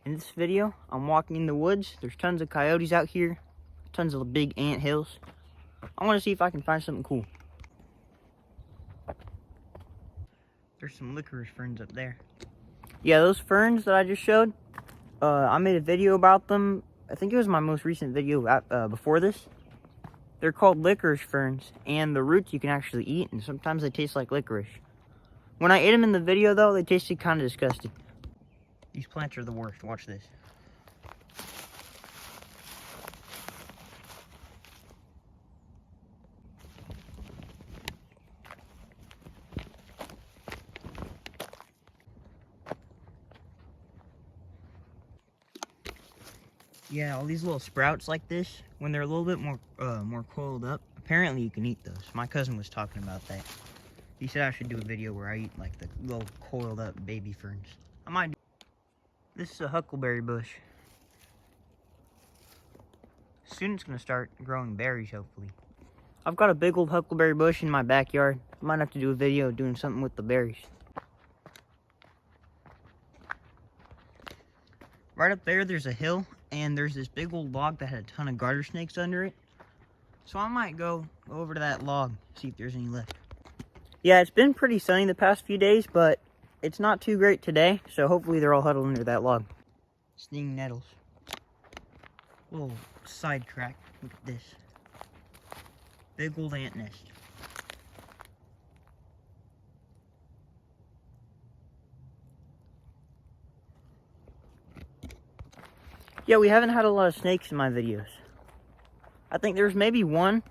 In this video, I'm walking in the woods. There's tons of coyotes out here, tons of big ant hills. I want to see if I can find something cool. There's some licorice ferns up there. Yeah, those ferns that I just showed, I made a video about them. I think it was my most recent video before this. They're called licorice ferns, and the roots you can actually eat, and sometimes they taste like licorice. When I ate them in the video, though, they tasted kind of disgusting. These plants are the worst. Watch this. Yeah, all these little sprouts like this, when they're a little bit more coiled up, apparently you can eat those. My cousin was talking about that. He said I should do a video where I eat like the little coiled up baby ferns. I might do. This is a huckleberry bush. Soon it's gonna start growing berries, hopefully. I've got a big old huckleberry bush in my backyard. I might have to do a video doing something with the berries. Right up there, there's a hill, and there's this big old log that had a ton of garter snakes under it. So I might go over to that log, see if there's any left. Yeah, it's been pretty sunny the past few days, but it's not too great today, so hopefully they're all huddled under that log. Stinging nettles. Little side crack. Look at this. Big old ant nest. Yeah, we haven't had a lot of snakes in my videos. I think there's maybe one,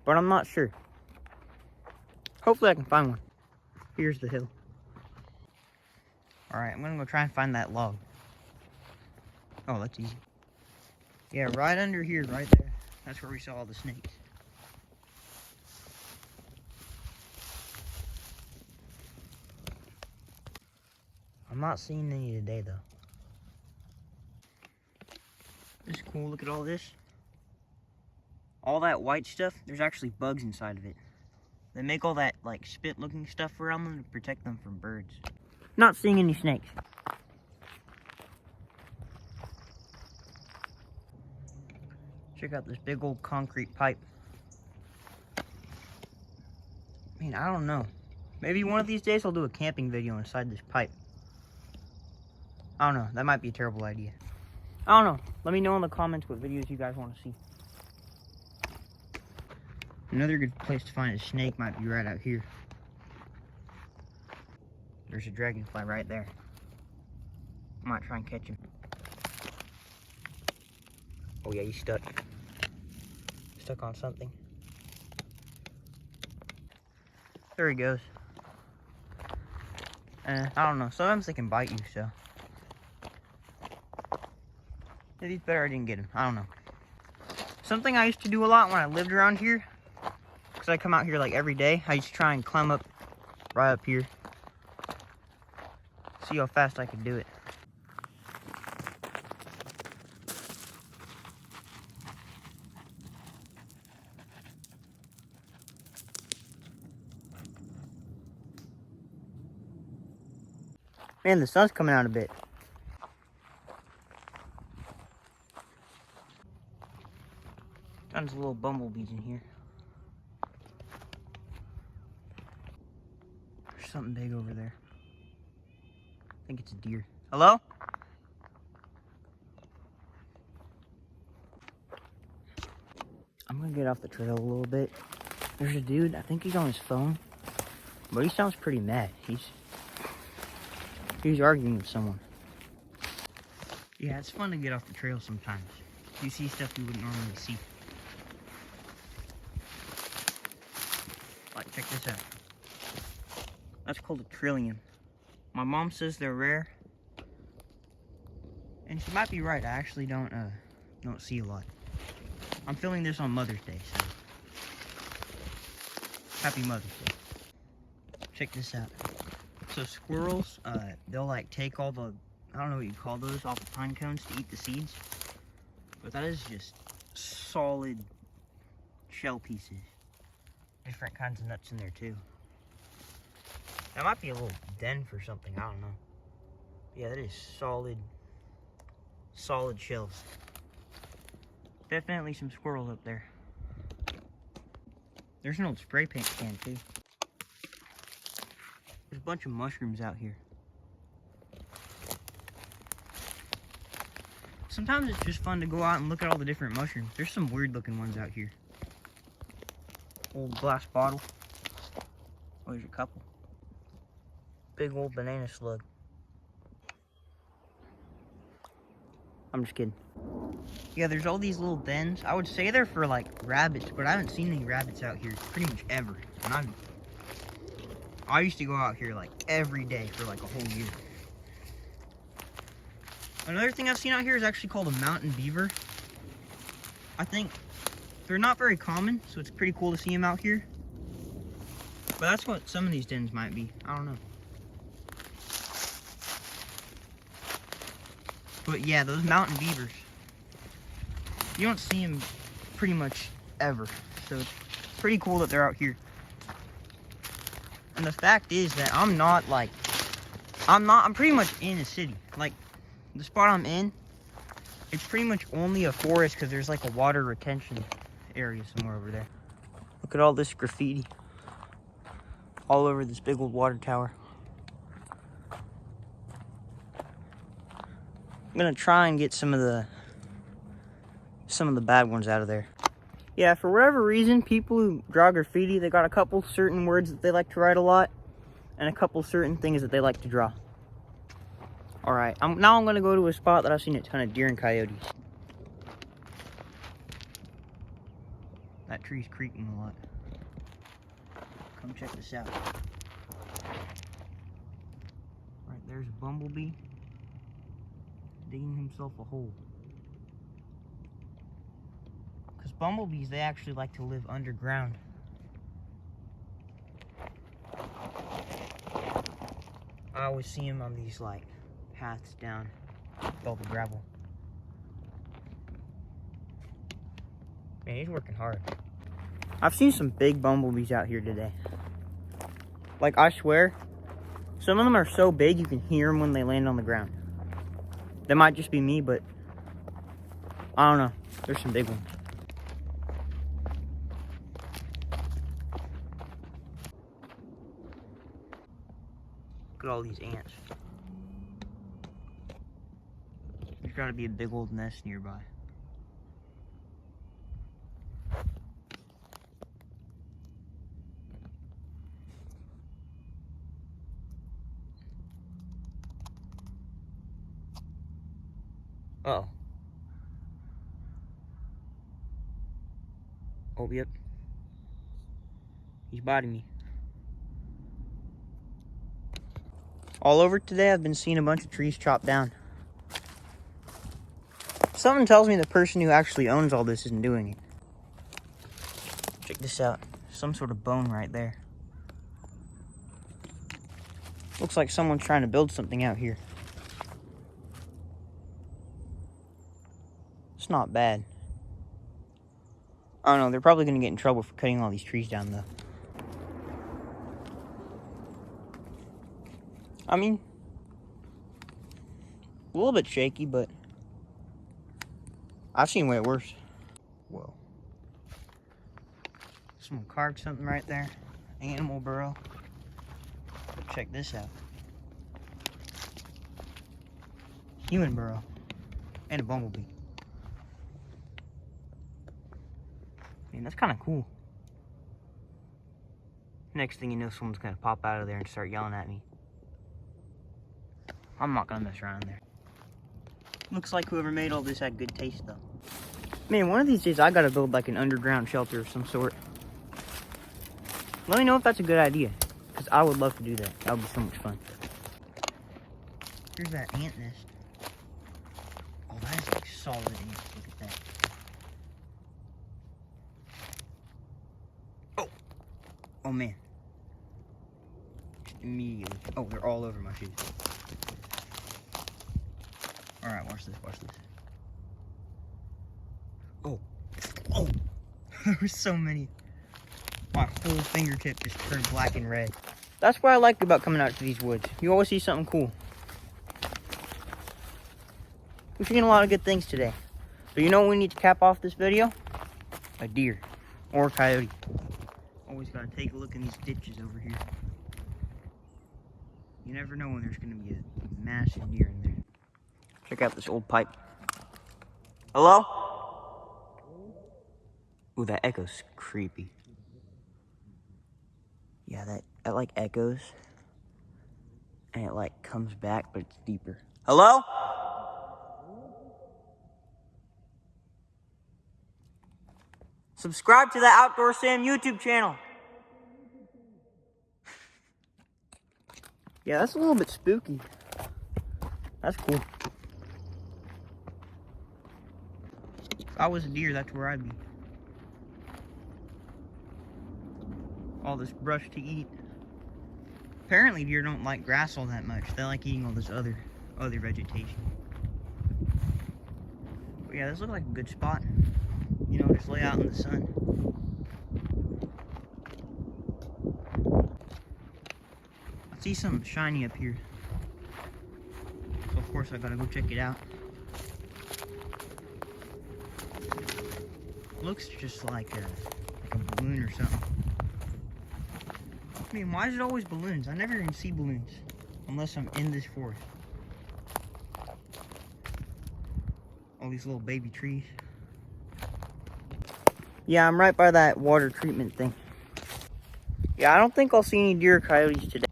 but I'm not sure. Hopefully I can find one. Here's the hill. Alright, I'm gonna go try and find that log. Oh, that's easy. Yeah, right under here, right there. That's where we saw all the snakes. I'm not seeing any today, though. This is cool. Look at all this. All that white stuff, there's actually bugs inside of it. They make all that, like, spit-looking stuff around them to protect them from birds. Not seeing any snakes. Check out this big old concrete pipe. Man, I don't know. Maybe one of these days I'll do a camping video inside this pipe. I don't know. That might be a terrible idea. I don't know. Let me know in the comments what videos you guys want to see. Another good place to find a snake might be right out here. There's a dragonfly right there. I might try and catch him. Oh yeah, he's stuck. Stuck on something. There he goes. I don't know. Sometimes they can bite you, so. Yeah, he's better I didn't get him. I don't know. Something I used to do a lot when I lived around here, because I come out here like every day, I used to try and climb up right up here. See how fast I could do it. Man, the sun's coming out a bit. Tons of little bumblebees in here. There's something big over there. I think it's a deer. Hello? I'm gonna get off the trail a little bit. There's a dude, I think he's on his phone, but he sounds pretty mad. He's arguing with someone. Yeah, it's fun to get off the trail sometimes. You see stuff you wouldn't normally see. Like, check this out. That's called a trillium. My mom says they're rare. And she might be right. I actually don't see a lot. I'm filming this on Mother's Day, so happy Mother's Day. Check this out. So squirrels, they'll like take all the, I don't know what you call those, off the pine cones to eat the seeds. But that is just solid shell pieces. Different kinds of nuts in there too. That might be a little den for something, I don't know. Yeah, that is solid shells. Definitely some squirrels up there. There's an old spray paint can too. There's a bunch of mushrooms out here. Sometimes it's just fun to go out and look at all the different mushrooms. There's some weird looking ones out here. Old glass bottle. Oh, there's a couple. Big old banana slug. I'm just kidding. Yeah, there's all these little dens. I would say they're for like rabbits, but I haven't seen any rabbits out here pretty much ever. And I used to go out here like every day for like a whole year. Another thing I've seen out here is actually called a mountain beaver. I think they're not very common, so it's pretty cool to see them out here. But that's what some of these dens might be. I don't know. But yeah, those mountain beavers, you don't see them pretty much ever. So it's pretty cool that they're out here. And the fact is that I'm pretty much in a city. Like, the spot I'm in, it's pretty much only a forest because there's like a water retention area somewhere over there. Look at all this graffiti all over this big old water tower. I'm gonna try and get some of the bad ones out of there. Yeah, for whatever reason, people who draw graffiti, they got a couple certain words that they like to write a lot, and a couple certain things that they like to draw. All right, now I'm gonna go to a spot that I've seen a ton of deer and coyotes. That tree's creaking a lot. Come check this out. Right there's a bumblebee digging himself a hole. Because bumblebees, they actually like to live underground. I always see them on these like paths down with all the gravel. Man, he's working hard. I've seen some big bumblebees out here today. Like, I swear, some of them are so big you can hear them when they land on the ground. That might just be me, but I don't know. There's some big ones. Look at all these ants. There's gotta be a big old nest nearby. Uh-oh. Oh, yep. He's biting me. All over today, I've been seeing a bunch of trees chopped down. Something tells me the person who actually owns all this isn't doing it. Check this out. Some sort of bone right there. Looks like someone's trying to build something out here. It's not bad. I don't know, they're probably going to get in trouble for cutting all these trees down, though. I mean, a little bit shaky, but I've seen way worse. Whoa. Someone carved something right there. Animal burrow. Check this out. Human burrow. And a bumblebee. Man, that's kind of cool. Next thing you know, someone's going to pop out of there and start yelling at me. I'm not going to mess around there. Looks like whoever made all this had good taste, though. Man, one of these days I got to build like an underground shelter of some sort. Let me know if that's a good idea, because I would love to do that. That would be so much fun. Here's that ant nest. Oh, that is like solid ants. Look at that. Oh! Oh, man. Just immediately. Oh, they're all over my shoes. Alright, watch this, watch this. Oh. Oh! There were so many. My whole fingertip just turned black and red. That's what I like about coming out to these woods. You always see something cool. We've seen a lot of good things today. So you know what we need to cap off this video? A deer or a coyote. Always gotta take a look in these ditches over here. You never know when there's gonna be a massive deer in there. Check out this old pipe. Hello? Ooh, that echo's creepy. Yeah, that like echoes. And it like comes back, but it's deeper. Hello? Subscribe to the Outdoor Sam YouTube channel. Yeah, that's a little bit spooky. That's cool. If I was a deer, that's where I'd be. All this brush to eat. Apparently deer don't like grass all that much. They like eating all this other vegetation. But yeah, this looks like a good spot. You know, just lay out in the sun. I see something shiny up here. So of course I gotta go check it out. Looks just like a balloon or something. I mean, why is it always balloons? I never even see balloons unless I'm in this forest. All these little baby trees. Yeah, I'm right by that water treatment thing. Yeah, I don't think I'll see any deer or coyotes today.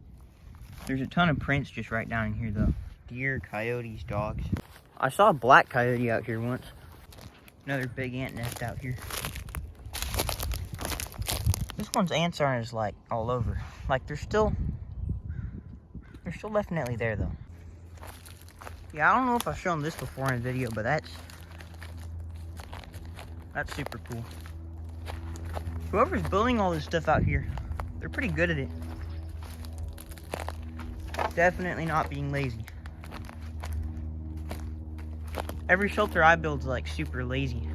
There's a ton of prints just right down in here though. Deer, coyotes, dogs. I saw a black coyote out here once. Another big ant nest out here. This one's ants aren't as like all over. Like they're still definitely there though. Yeah, I don't know if I've shown this before in a video, but that's super cool. Whoever's building all this stuff out here, they're pretty good at it. Definitely not being lazy. Every shelter I build is like super lazy.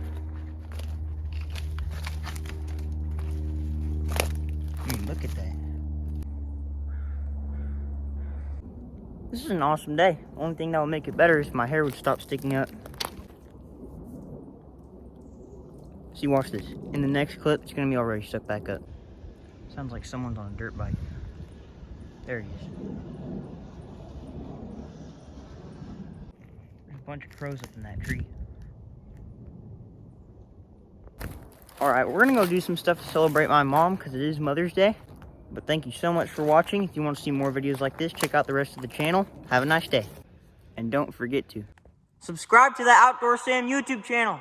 Look at that. This is an awesome day. Only thing that will make it better is if my hair would stop sticking up. See, watch this. In the next clip, it's gonna be already stuck back up. Sounds like someone's on a dirt bike. There he is. There's a bunch of crows up in that tree. Alright, we're gonna go do some stuff to celebrate my mom because it is Mother's Day. But thank you so much for watching. If you want to see more videos like this, check out the rest of the channel. Have a nice day. And don't forget to subscribe to the Outdoor Sam YouTube channel.